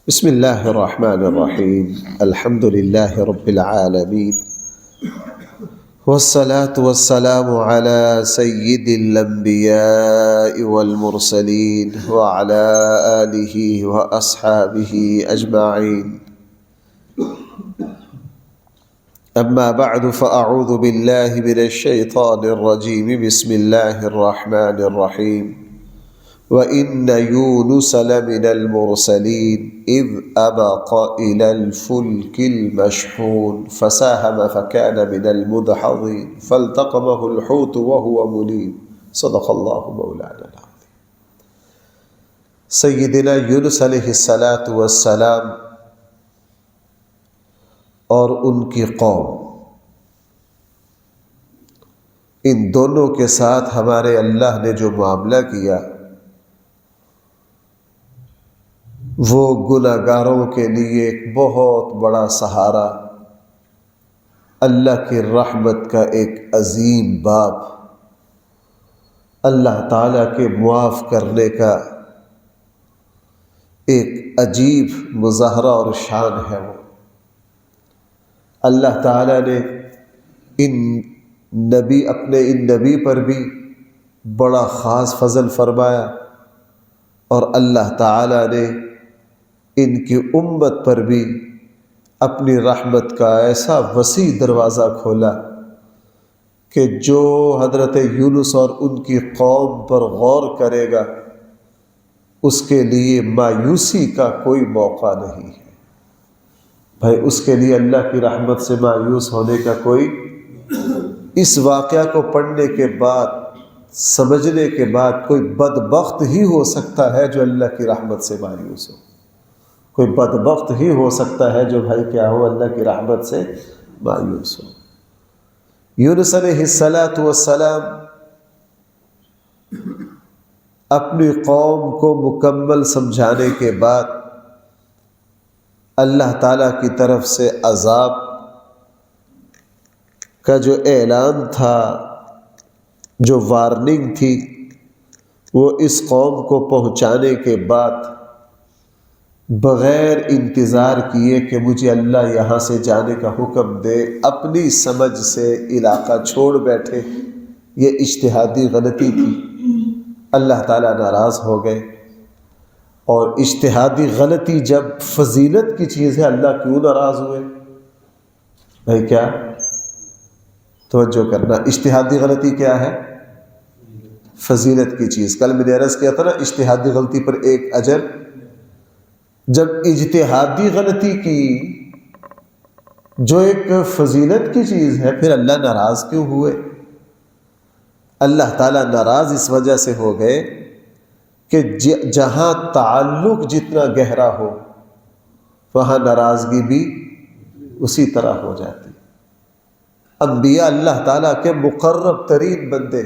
بسم اللہ الرحمن الرحیم الحمد للہ رب العالمین والصلاة والسلام على سید الانبیاء والمرسلین وعلى آلہ واصحابہ اجمعین اما بعد فاعوذ باللہ من الشیطان الرجیم بسم اللہ الرحمن الرحیم وَإِنَّ يُونُسَ لَمِنَ الْمُرْسَلِينَ إِذْ أَبَقَ إِلَى الْفُلْكِ الْمَشْحُونِ فَسَاهَمَ فَكَانَ مِنَ الْمُدْحَضِينَ فَالْتَقَمَهُ الْحُوتُ وَهُوَ مُلِيمٌ صدق اللہ مولانا العظیم۔ سیدنا یونس علیہ السلام اور ان کی قوم، ان دونوں کے ساتھ ہمارے اللہ نے جو معاملہ کیا وہ گناہگاروں کے لیے ایک بہت بڑا سہارا، اللہ کی رحمت کا ایک عظیم باب، اللہ تعالیٰ کے معاف کرنے کا ایک عجیب مظاہرہ اور شان ہے۔ وہ اللہ تعالیٰ نے اپنے ان نبی پر بھی بڑا خاص فضل فرمایا، اور اللہ تعالیٰ نے ان کی امت پر بھی اپنی رحمت کا ایسا وسیع دروازہ کھولا کہ جو حضرت یونس اور ان کی قوم پر غور کرے گا اس کے لیے مایوسی کا کوئی موقع نہیں ہے۔ بھائی اس کے لیے اللہ کی رحمت سے مایوس ہونے کا کوئی، اس واقعہ کو پڑھنے کے بعد سمجھنے کے بعد کوئی بدبخت ہی ہو سکتا ہے جو اللہ کی رحمت سے مایوس ہو، کوئی بدبخت ہی ہو سکتا ہے جو بھائی کیا ہو، اللہ کی رحمت سے مایوس ہو۔ یونس علیہ السلام اپنی قوم کو مکمل سمجھانے کے بعد اللہ تعالیٰ کی طرف سے عذاب کا جو اعلان تھا، جو وارننگ تھی، وہ اس قوم کو پہنچانے کے بعد بغیر انتظار کیے کہ مجھے اللہ یہاں سے جانے کا حکم دے، اپنی سمجھ سے علاقہ چھوڑ بیٹھے۔ یہ اجتہادی غلطی تھی، اللہ تعالیٰ ناراض ہو گئے۔ اور اجتہادی غلطی جب فضیلت کی چیز ہے، اللہ کیوں ناراض ہوئے؟ بھائی کیا توجہ کرنا، اجتہادی غلطی کیا ہے؟ فضیلت کی چیز۔ کل میں نے عرض کیا تھا نا، اجتہادی غلطی پر ایک اجر۔ جب اجتہادی غلطی کی جو ایک فضیلت کی چیز ہے، پھر اللہ ناراض کیوں ہوئے؟ اللہ تعالیٰ ناراض اس وجہ سے ہو گئے کہ جہاں تعلق جتنا گہرا ہو وہاں ناراضگی بھی اسی طرح ہو جاتی۔ انبیاء اللہ تعالیٰ کے مقرب ترین بندے،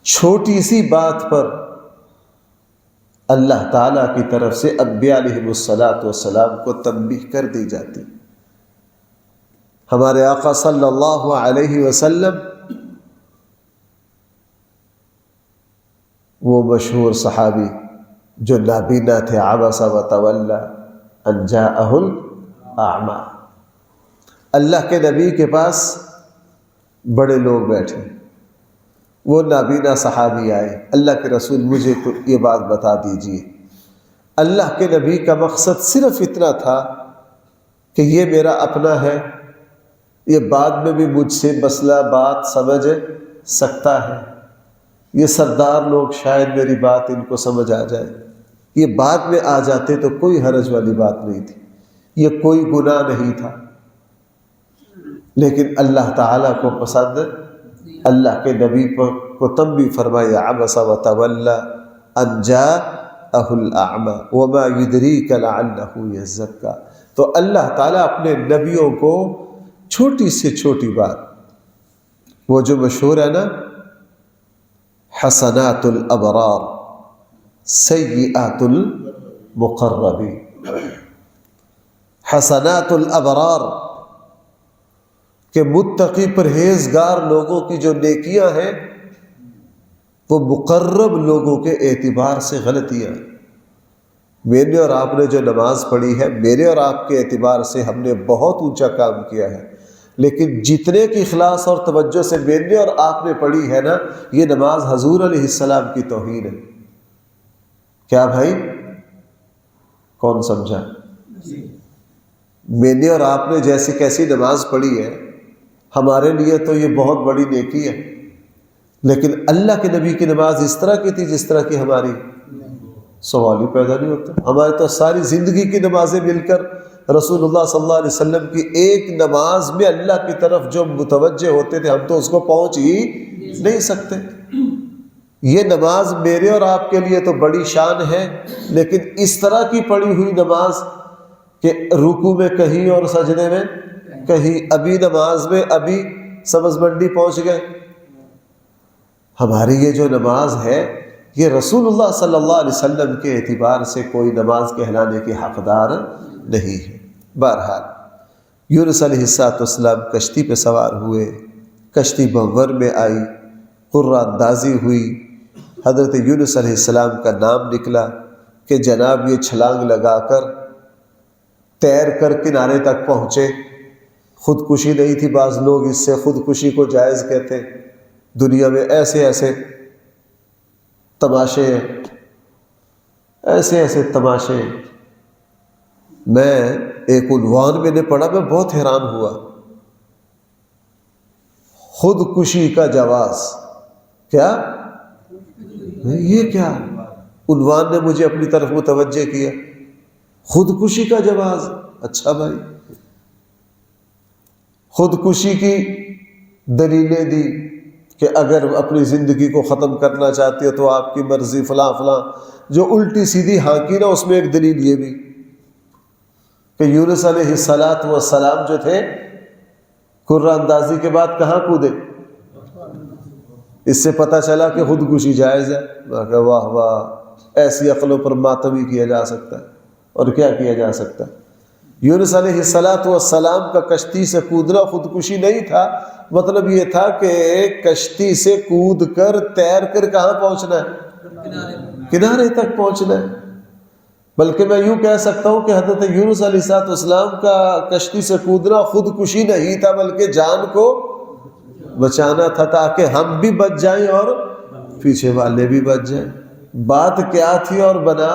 چھوٹی سی بات پر اللہ تعالیٰ کی طرف سے انبیاء علیہ السلام کو تنبیہ کر دی جاتی۔ ہمارے آقا صلی اللہ علیہ وسلم وہ مشہور صحابی جو نابینا تھے، عبس وتولی ان جاءہ الاعمی، اللہ کے نبی کے پاس بڑے لوگ بیٹھے، وہ نابینا صحابی آئے، اللہ کے رسول مجھے یہ بات بتا دیجئے۔ اللہ کے نبی کا مقصد صرف اتنا تھا کہ یہ میرا اپنا ہے، یہ بعد میں بھی مجھ سے مسئلہ بات سمجھ سکتا ہے، یہ سردار لوگ شاید میری بات ان کو سمجھ آ جائے، یہ بعد میں آ جاتے تو کوئی حرج والی بات نہیں تھی، یہ کوئی گناہ نہیں تھا۔ لیکن اللہ تعالیٰ کو پسند، اللہ کے نبی کو تنبیہ فرمایا، عبس وتولی ان جاءہ الاعمی وما یدریک لعلہ یزکی۔ تو اللہ تعالیٰ اپنے نبیوں کو چھوٹی سے چھوٹی بات، وہ جو مشہور ہے نا، حسنات الابرار سیئات المقربین، حسنات الابرار کہ متقی پرہیزگار لوگوں کی جو نیکیاں ہیں وہ مقرب لوگوں کے اعتبار سے غلطیاں، میں نے اور آپ نے جو نماز پڑھی ہے، میرے اور آپ کے اعتبار سے ہم نے بہت اونچا کام کیا ہے، لیکن جتنے کی اخلاص اور توجہ سے میں نے اور آپ نے پڑھی ہے نا، یہ نماز حضور علیہ السلام کی توہین ہے۔ کیا بھائی، کون سمجھا؟ میں نے اور آپ نے جیسی کیسی نماز پڑھی ہے، ہمارے لیے تو یہ بہت بڑی نیکی ہے، لیکن اللہ کے نبی کی نماز اس طرح کی تھی جس طرح کی ہماری، سوال ہی پیدا نہیں ہوتا۔ ہماری تو ساری زندگی کی نمازیں مل کر رسول اللہ صلی اللہ علیہ وسلم کی ایک نماز میں اللہ کی طرف جو متوجہ ہوتے تھے، ہم تو اس کو پہنچ ہی نہیں سکتے۔ یہ نماز میرے اور آپ کے لیے تو بڑی شان ہے، لیکن اس طرح کی پڑھی ہوئی نماز کہ رکوع میں کہیں اور سجدے میں کہیں، ابھی نماز میں ابھی سبز منڈی پہنچ گئے۔ ہماری یہ جو نماز ہے، یہ رسول اللہ صلی اللہ علیہ وسلم کے اعتبار سے کوئی نماز کہلانے کی حقدار نہیں ہے۔ بہرحال یونس علیہ السلام کشتی پہ سوار ہوئے، کشتی بور میں آئی، قرہ اندازی ہوئی، حضرت یونس علیہ السلام کا نام نکلا کہ جناب یہ چھلانگ لگا کر تیر کر کنارے تک پہنچے۔ خودکشی نہیں تھی، بعض لوگ اس سے خودکشی کو جائز کہتے ہیں۔ دنیا میں ایسے ایسے تماشے ہیں، ایسے ایسے تماشے۔ میں ایک عنوان میں نے پڑھا، میں بہت حیران ہوا، خودکشی کا جواز۔ کیا یہ کیا عنوان نے مجھے اپنی طرف متوجہ کیا، خودکشی کا جواز۔ اچھا بھائی، خودکشی کی دلیلیں دی کہ اگر اپنی زندگی کو ختم کرنا چاہتے ہو تو آپ کی مرضی، فلاں فلاں، جو الٹی سیدھی ہانکی نا، اس میں ایک دلیل یہ بھی کہ یونس علیہ السلام جو تھے، قرہ اندازی کے بعد کہاں کودے؟ اس سے پتہ چلا کہ خودکشی جائز ہے۔ میں کہا واہ واہ، ایسی عقلوں پر ماتم ہی کیا جا سکتا ہے، اور کیا کیا جا سکتا ہے۔ یونس علیہ السلام کا کشتی سے کودنا خودکشی نہیں تھا، مطلب یہ تھا کہ کشتی سے کود کر تیر کر کہاں پہنچنا ہے؟ کنارے تک پہنچنا ہے۔ بلکہ میں یوں کہہ سکتا ہوں کہ حضرت یونس علیہ السلام کا کشتی سے کودنا خودکشی نہیں تھا، بلکہ جان کو بچانا تھا، تاکہ ہم بھی بچ جائیں اور پیچھے والے بھی بچ جائیں۔ بات کیا تھی اور بنا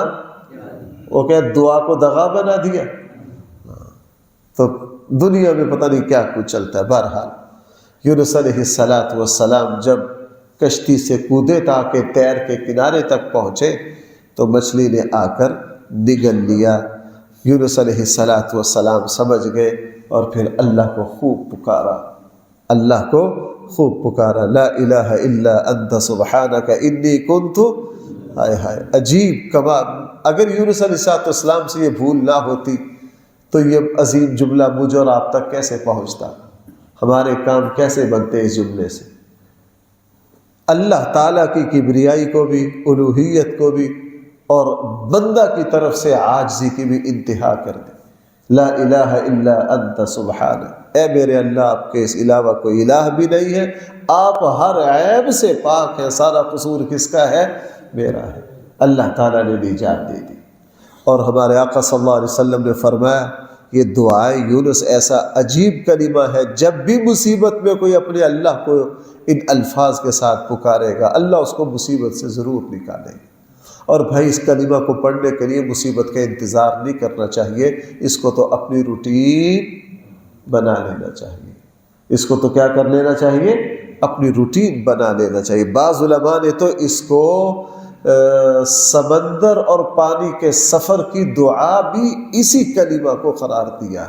وہ کہ دعا کو دغا بنا دیا۔ تو دنیا میں پتہ نہیں کیا کچھ چلتا ہے۔ بہرحال یونس علیہ السلام جب کشتی سے کودے تاکہ تیر کے کنارے تک پہنچے تو مچھلی نے آ کر نگل لیا۔ یونس علیہ السلام سمجھ گئے اور پھر اللہ کو خوب پکارا، اللہ کو خوب پکارا، لا الہ الا انت سبحانک انی کنت۔ ہائے ہائے، عجیب کمال۔ اگر یونس علیہ السلام سے یہ بھول نہ ہوتی تو یہ عظیم جملہ مجھ اور آپ تک کیسے پہنچتا، ہمارے کام کیسے بنتے اس جملے سے۔ اللہ تعالیٰ کی کبریائی کو بھی، الوہیت کو بھی، اور بندہ کی طرف سے عاجزی کی بھی انتہا کر دے۔ لا الہ الا انت سبحانک، اے میرے اللہ، آپ کے اس علاوہ کوئی الہ بھی نہیں ہے، آپ ہر عیب سے پاک ہیں، سارا قصور کس کا ہے؟ میرا ہے۔ اللہ تعالیٰ نے نجات دے دی۔ اور ہمارے آقا صلی اللہ علیہ وسلم نے فرمایا، یہ دعائے یونس ایسا عجیب کلمہ ہے، جب بھی مصیبت میں کوئی اپنے اللہ کو ان الفاظ کے ساتھ پکارے گا، اللہ اس کو مصیبت سے ضرور نکالے گا۔ اور بھائی اس کلمہ کو پڑھنے کے لیے مصیبت کا انتظار نہیں کرنا چاہیے، اس کو تو اپنی روٹین بنا لینا چاہیے، اس کو تو کیا کر لینا چاہیے؟ اپنی روٹین بنا لینا چاہیے۔ بعض علماء نے تو اس کو سمندر اور پانی کے سفر کی دعا بھی اسی کلمہ کو قرار دیا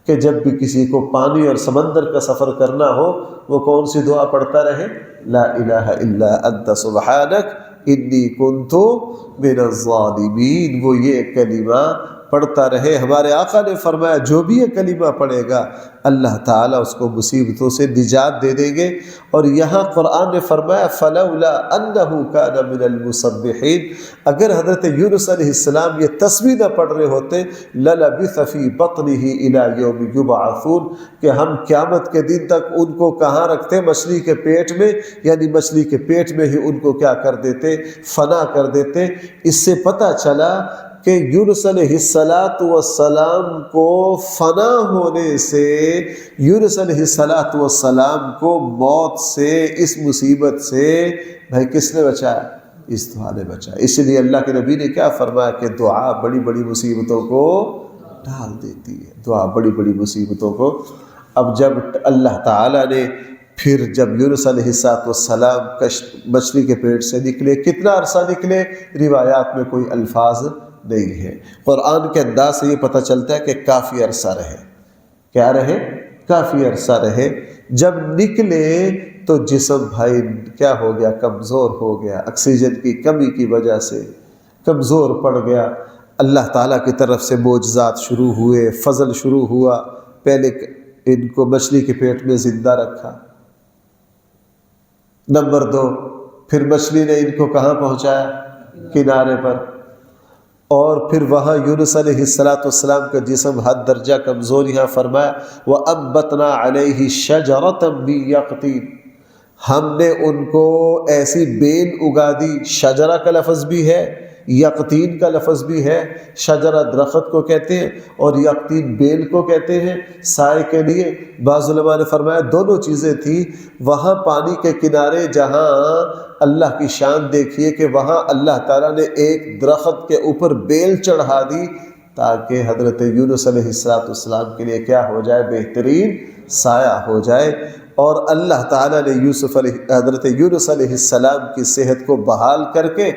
کہ جب بھی کسی کو پانی اور سمندر کا سفر کرنا ہو وہ کون سی دعا پڑھتا رہے؟ لا الہ الا انت سبحانک انی کنت من الظالمین۔ وہ یہ کلمہ پڑھتا رہے۔ ہمارے آقا نے فرمایا جو بھی یہ کلمہ پڑھے گا اللہ تعالیٰ اس کو مصیبتوں سے نجات دے دیں گے۔ اور یہاں قرآن نے فرمایا فلولا انہ کان من المسبحین، اگر حضرت یونس علیہ السلام یہ تسبیح نہ پڑھ رہے ہوتے للبث فی بطنہ الی یوم یبعثون، کہ ہم قیامت کے دن تک ان کو کہاں رکھتے؟ مچھلی کے پیٹ میں، یعنی مچھلی کے پیٹ میں ہی ان کو کیا کر دیتے؟ فنا کر دیتے۔ اس سے پتہ چلا کہ یونس علیہ السلام کو فنا ہونے سے، یونس علیہ السلام کو موت سے، اس مصیبت سے بھائی کس نے بچایا؟ اس دعا نے بچایا۔ اس لیے اللہ کے نبی نے کیا فرمایا کہ دعا بڑی بڑی مصیبتوں کو ڈال دیتی ہے، دعا بڑی بڑی مصیبتوں کو۔ اب جب اللہ تعالیٰ نے پھر جب یونس علیہ السلام مچھلی کے پیٹ سے نکلے، کتنا عرصہ نکلے روایات میں کوئی الفاظ نہیں ہے، قرآن کے انداز سے یہ پتہ چلتا ہے کہ کافی عرصہ رہے۔ کیا رہے؟ کافی عرصہ رہے۔ جب نکلے تو جسم بھائی کیا ہو گیا؟ کمزور ہو گیا، آکسیجن کی کمی کی وجہ سے کمزور پڑ گیا۔ اللہ تعالیٰ کی طرف سے معجزات شروع ہوئے، فضل شروع ہوا۔ پہلے ان کو مچھلی کے پیٹ میں زندہ رکھا، نمبر 2 پھر مچھلی نے ان کو کہاں پہنچایا؟ کنارے پر، اور پھر وہاں یونس علیہ السلام کا جسم حد درجہ کمزور، یہاں فرمایا وَأَنبَتْنَا عَلَيْهِ شَجَرَةً مِّن يَقْطِينٍ، ہم نے ان کو ایسی بیل اگا دی۔ شجرہ کا لفظ بھی ہے، یقطین کا لفظ بھی ہے۔ شجرہ درخت کو کہتے ہیں اور یقطین بیل کو کہتے ہیں سائے کے لیے۔ بعض علماء نے فرمایا دونوں چیزیں تھیں۔ وہاں پانی کے کنارے جہاں اللہ کی شان دیکھیے کہ وہاں اللہ تعالیٰ نے ایک درخت کے اوپر بیل چڑھا دی تاکہ حضرت یونس علیہ السلام کے لیے کیا ہو جائے؟ بہترین سایہ ہو جائے۔ اور اللہ تعالیٰ نے حضرت یونس علیہ السلام کی صحت کو بحال کر کے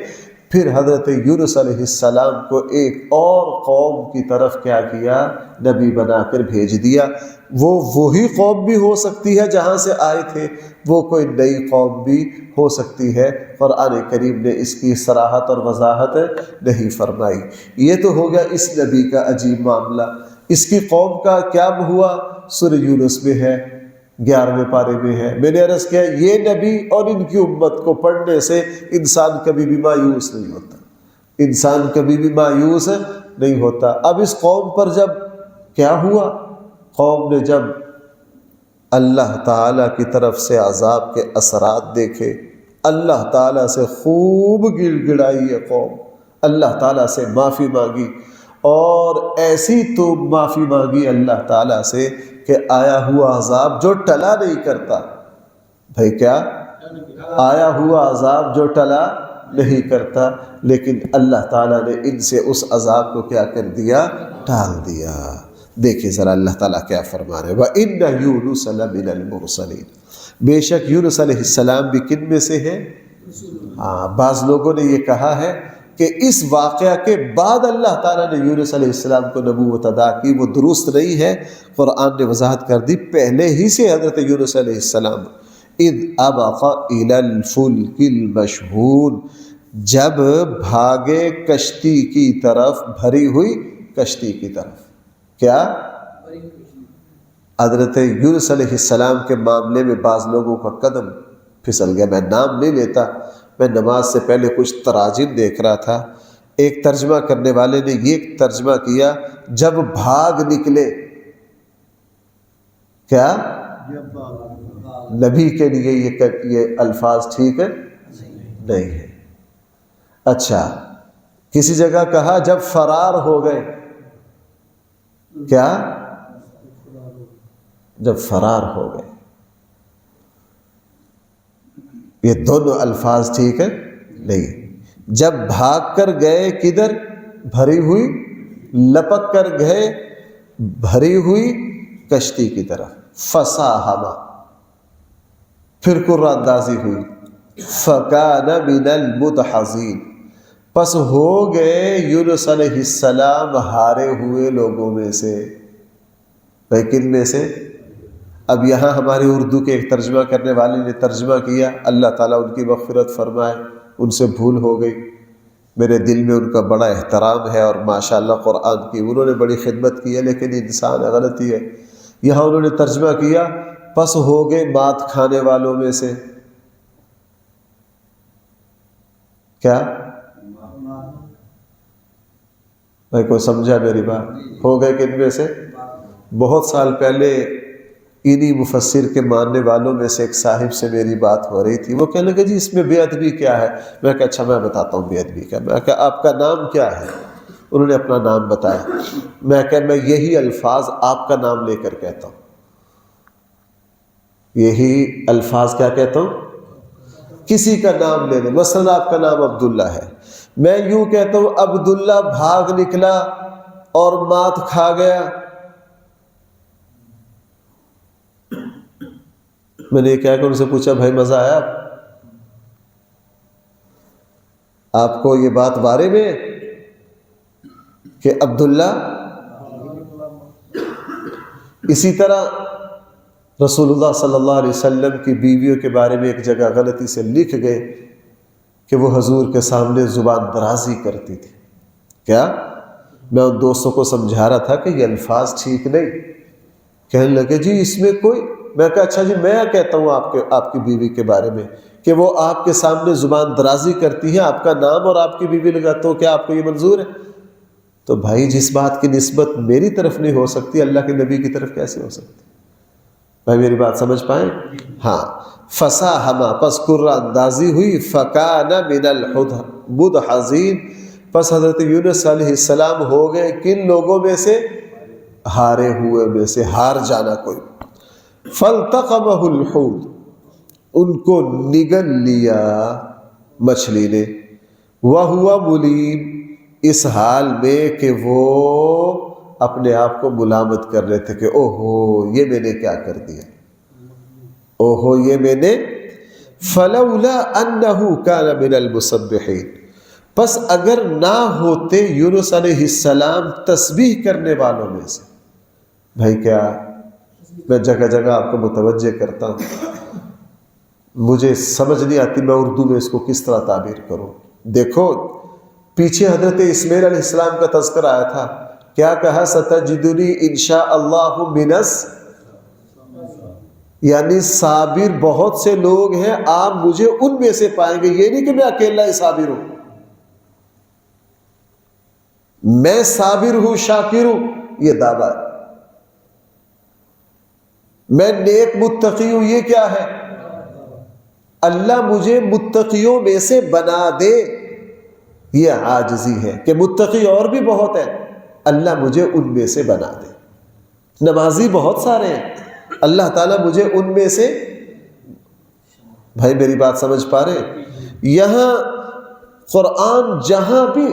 پھر حضرت یونس علیہ السلام کو ایک اور قوم کی طرف کیا کیا؟ نبی بنا کر بھیج دیا۔ وہ وہی قوم بھی ہو سکتی ہے جہاں سے آئے تھے، وہ کوئی نئی قوم بھی ہو سکتی ہے۔ قرآن کریم نے اس کی صراحت اور وضاحت نہیں فرمائی۔ یہ تو ہو گیا اس نبی کا عجیب معاملہ۔ اس کی قوم کا کیا ہوا؟ سورہ یونس میں ہے، 11ویں پارے میں ہے۔ میں نے عرض کیا یہ نبی اور ان کی امت کو پڑھنے سے انسان کبھی بھی مایوس نہیں ہوتا، انسان کبھی بھی مایوس نہیں ہوتا۔ اب اس قوم پر جب کیا ہوا؟ قوم نے جب اللہ تعالیٰ کی طرف سے عذاب کے اثرات دیکھے، اللہ تعالیٰ سے خوب گڑ گڑائی یہ قوم، اللہ تعالیٰ سے معافی مانگی، اور ایسی تو معافی مانگی اللہ تعالیٰ سے کہ آیا ہوا عذاب جو ٹلا نہیں کرتا۔ بھائی کیا؟ آیا ہوا عذاب جو ٹلا نہیں کرتا، لیکن اللہ تعالیٰ نے ان سے اس عذاب کو کیا کر دیا؟ ٹال دیا۔ دیکھیں ذرا اللہ تعالیٰ کیا فرما رہے ہیں، وَإِنَّ يُونُسَ لَمِنَ الْمُرْسَلِينَ، بے شک یونس علیہ السلام بھی کن میں سے ہے؟ بعض لوگوں نے یہ کہا ہے کہ اس واقعہ کے بعد اللہ تعالیٰ نے یونس علیہ السلام کو نبوت عطا کی، وہ درست نہیں ہے۔ قرآن نے وضاحت کر دی پہلے ہی سے حضرت یونس علیہ السلام اذ ابق الی الفلک المشحون، جب بھاگے کشتی کی طرف، بھری ہوئی کشتی کی طرف۔ کیا؟ حضرت یونس علیہ السلام کے معاملے میں بعض لوگوں کا قدم پھسل گیا۔ میں نام نہیں لیتا، میں نماز سے پہلے کچھ تراجم دیکھ رہا تھا، ایک ترجمہ کرنے والے نے یہ ترجمہ کیا جب بھاگ نکلے۔ کیا؟ نبی کے لیے یہ الفاظ ٹھیک ہے نہیں ہے۔ اچھا، کسی جگہ کہا جب فرار ہو گئے۔ کیا؟ جب فرار ہو گئے۔ یہ دونوں الفاظ ٹھیک ہے نہیں۔ جب بھاگ کر گئے کدھر؟ بھری ہوئی، لپک کر گئے بھری ہوئی کشتی کی طرف۔ فساہما، پھر قرہ اندازی ہوئی، فکان من المدحضین، پس ہو گئے یونس علیہ السلام ہارے ہوئے لوگوں میں سے۔ بھائی کن میں سے؟ اب یہاں ہماری اردو کے ایک ترجمہ کرنے والے نے ترجمہ کیا، اللہ تعالیٰ ان کی مغفرت فرمائے، ان سے بھول ہو گئی، میرے دل میں ان کا بڑا احترام ہے اور ماشاءاللہ قرآن کی انہوں نے بڑی خدمت کی ہے، لیکن انسان غلطی ہے۔ یہاں انہوں نے ترجمہ کیا پس ہو گئے مات کھانے والوں میں سے۔ کیا بھائی کوئی سمجھا میری بات؟ ہو گئے کن میں سے؟ بہت سال پہلے انہی مفسر کے ماننے والوں میں سے ایک صاحب سے میری بات ہو رہی تھی، وہ کہنے لگے جی اس میں بے ادبی کیا ہے؟ میں کہا اچھا میں بتاتا ہوں بے ادبی کیا۔ میں کہا آپ کا نام کیا ہے؟ انہوں نے اپنا نام بتایا. میں یہی الفاظ آپ کا نام لے کر کہتا ہوں. یہی الفاظ کیا کہتا ہوں؟ کسی کا نام لے لیں. مثلا آپ کا نام عبداللہ ہے، میں یوں کہتا ہوں عبداللہ بھاگ نکلا اور مات کھا گیا. میں نے کہا کہ ان سے پوچھا بھائی مزہ آیا آپ کو یہ بات بارے میں کہ عبداللہ. اسی طرح رسول اللہ صلی اللہ علیہ وسلم کی بیویوں کے بارے میں ایک جگہ غلطی سے لکھ گئے کہ وہ حضور کے سامنے زبان درازی کرتی تھی. کیا؟ میں ان دوستوں کو سمجھا رہا تھا کہ یہ الفاظ ٹھیک نہیں. کہنے لگے جی اس میں کوئی. میں کہا اچھا جی میں کہتا ہوں آپ کی بیوی کے بارے میں کہ وہ آپ کے سامنے زبان درازی کرتی ہے، آپ کا نام اور آپ کی بیوی لگاتا ہوں، کیا آپ کو یہ منظور ہے؟ تو بھائی جس بات کی نسبت میری طرف نہیں ہو سکتی اللہ کے نبی کی طرف کیسے ہو سکتی؟ بھائی میری بات سمجھ پائیں؟ ہاں. فصاحما پس قرہ اندازی ہوئی، فکان من المدحضین پس حضرت یونس علیہ السلام ہو گئے کن لوگوں میں سے؟ ہارے ہوئے میں سے، ہار جانا کوئی. فالتقمہ الحوت ان کو نگل لیا مچھلی نے، وہو ملیم اس حال میں کہ وہ اپنے آپ کو ملامت کر رہے تھے کہ اوہو یہ میں نے کیا کر دیا، اوہو یہ میں نے. فلولا انہ کان من المسبحین پس اگر نہ ہوتے یونس علیہ السلام تسبیح کرنے والوں میں سے. بھائی کیا میں جگہ جگہ آپ کو متوجہ کرتا ہوں، مجھے سمجھ نہیں آتی میں اردو میں اس کو کس طرح تعبیر کروں. دیکھو پیچھے حضرت اسماعیل علیہ السلام کا تذکرہ آیا تھا، کیا کہا؟ ستجدنی انشاء اللہ منس، یعنی صابر بہت سے لوگ ہیں آپ مجھے ان میں سے پائیں گے. یہ نہیں کہ میں اکیلا ہی صابر ہوں، میں صابر ہوں شاکر ہوں یہ دعویٰ ہے. میں نیک متقی ہوں یہ کیا ہے؟ اللہ مجھے متقیوں میں سے بنا دے یہ عاجزی ہے کہ متقی اور بھی بہت ہیں، اللہ مجھے ان میں سے بنا دے. نمازی بہت سارے ہیں، اللہ تعالیٰ مجھے ان میں سے. بھائی میری بات سمجھ پا رہے؟ یہاں قرآن جہاں بھی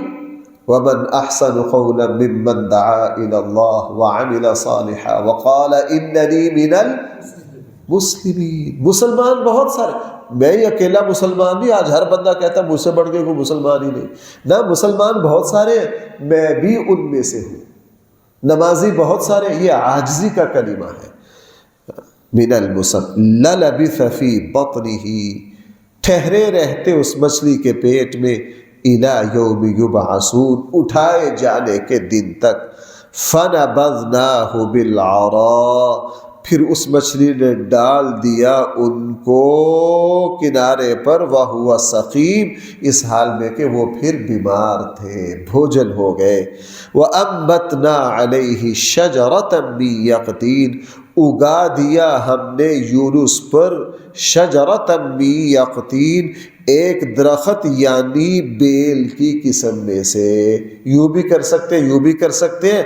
وَمَنْ أَحْسَنُ قَوْلًا مِّمَّنْ دَعَا إِلَى اللَّهِ وَعَمِلَ صَالِحًا وَقَالَ إِنَّنِي مِنَ الْمُسْلِمِينَ. مسلمان بہت سارے، میں ہی اکیلا مسلمان نہیں. آج ہر بندہ کہتا ہے مجھ سے بڑھ کے کوئی مسلمان ہی نہیں. نہ مسلمان بہت سارے ہیں، میں بھی ان میں سے ہوں. نمازی بہت سارے، یہ عاجزی کا کلمہ ہے. من المسلم للبث فی بطنہ ٹھہرے رہتے اس مچھلی کے پیٹ میں، الی یوم یبعثون اٹھائے جانے کے دن تک. فنبذناہ بالعراء پھر اس مچھلی نے ڈال دیا ان کو کنارے پر، وہو سقیم اس حال میں کہ وہ پھر بیمار تھے، بھوجن ہو گئے. وَأَنبَتْنَا عَلَيْهِ شَجَرَةً مِّن یقطین اگا دیا ہم نے یونس پر شجرۃ من یقطین ایک درخت یعنی بیل کی قسم میں سے. یوں بھی کر سکتے یوں بھی کر سکتے ہیں.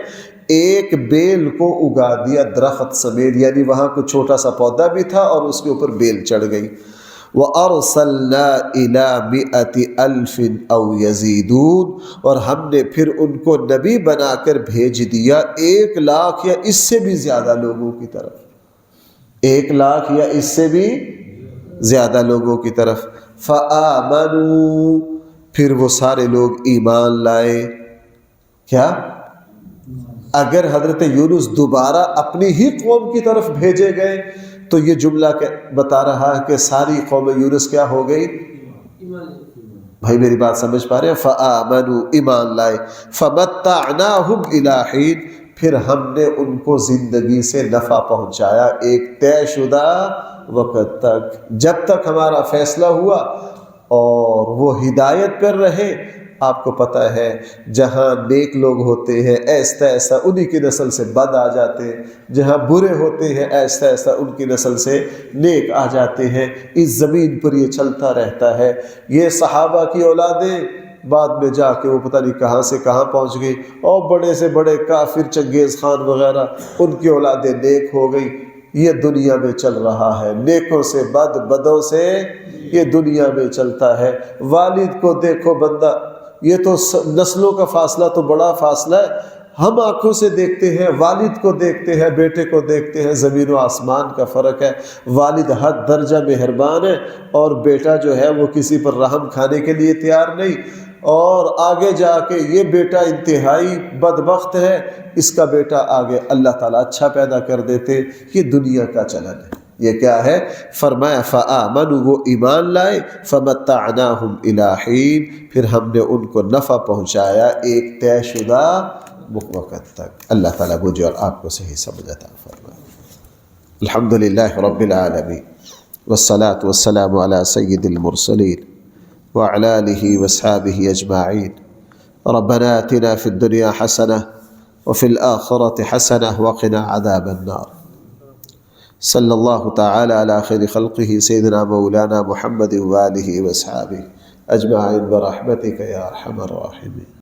ایک بیل کو اگا دیا درخت سمیت، یعنی وہاں کوئی چھوٹا سا پودا بھی تھا اور اس کے اوپر بیل چڑھ گئی. وَأَرْسَلْنَا إِلَىٰ مِئَةِ أَلْفٍ أَوْ يَزِيدُونَ اور ہم نے پھر ان کو نبی بنا کر بھیج دیا 1,00,000 یا اس سے بھی زیادہ لوگوں کی طرف. 1,00,000 یا اس سے بھی زیادہ لوگوں کی طرف. فَآمَنُوا پھر وہ سارے لوگ ایمان لائے. کیا؟ اگر حضرت یونس دوبارہ اپنی ہی قوم کی طرف بھیجے گئے تو یہ جملہ بتا رہا ہے کہ ساری قوم یونس کیا ہو گئی؟ بھائی میری بات سمجھ پا رہے ہیں؟ فآمنوا ایمان لائے. فمتعناہم الی حین پھر ہم نے ان کو زندگی سے نفع پہنچایا ایک طے شدہ وقت تک، جب تک ہمارا فیصلہ ہوا اور وہ ہدایت پر رہے. آپ کو پتہ ہے جہاں نیک لوگ ہوتے ہیں ایسا ایسا انہی کی نسل سے بد آ جاتے ہیں، جہاں برے ہوتے ہیں ایسا ایسا ان کی نسل سے نیک آ جاتے ہیں. اس زمین پر یہ چلتا رہتا ہے. یہ صحابہ کی اولادیں بعد میں جا کے وہ پتہ نہیں کہاں سے کہاں پہنچ گئی، اور بڑے سے بڑے کافر چنگیز خان وغیرہ ان کی اولادیں نیک ہو گئی۔ یہ دنیا میں چل رہا ہے، نیکوں سے بد، بدوں سے یہ دنیا میں چلتا ہے۔ والد کو دیکھو بندہ، یہ تو نسلوں کا فاصلہ تو بڑا فاصلہ ہے، ہم آنکھوں سے دیکھتے ہیں، والد کو دیکھتے ہیں، بیٹے کو دیکھتے ہیں، زمین و آسمان کا فرق ہے۔ والد حد درجہ مہربان ہے اور بیٹا جو ہے وہ کسی پر رحم کھانے کے لیے تیار نہیں، اور آگے جا کے یہ بیٹا انتہائی بدبخت ہے، اس کا بیٹا آگے اللہ تعالیٰ اچھا پیدا کر دیتے۔ یہ دنیا کا چلن ہے۔ یہ کیا ہے؟ فرمایا فآمنوا، وہ ایمان لائے، فمتعناہم الی حین، پھر ہم نے ان کو نفع پہنچایا ایک طے شدہ وقت تک۔ اللہ تعالیٰ مجھے اور آپ کو صحیح سمجھ عطا فرمائے۔ الحمدللہ رب العالمین، والصلاة والسلام علی سید المرسلین وعلی آلہ واصحابہ اجمعین۔ ربنا آتنا فی الدنیا حسنہ وفی الآخرۃ حسنہ وقنا عذاب النار۔ صلی اللہ تعالی علی خیر خلقہ سیدنا مولانا محمد وآلہ واصحابہ اجمعین برحمتک یا ارحم الراحمین۔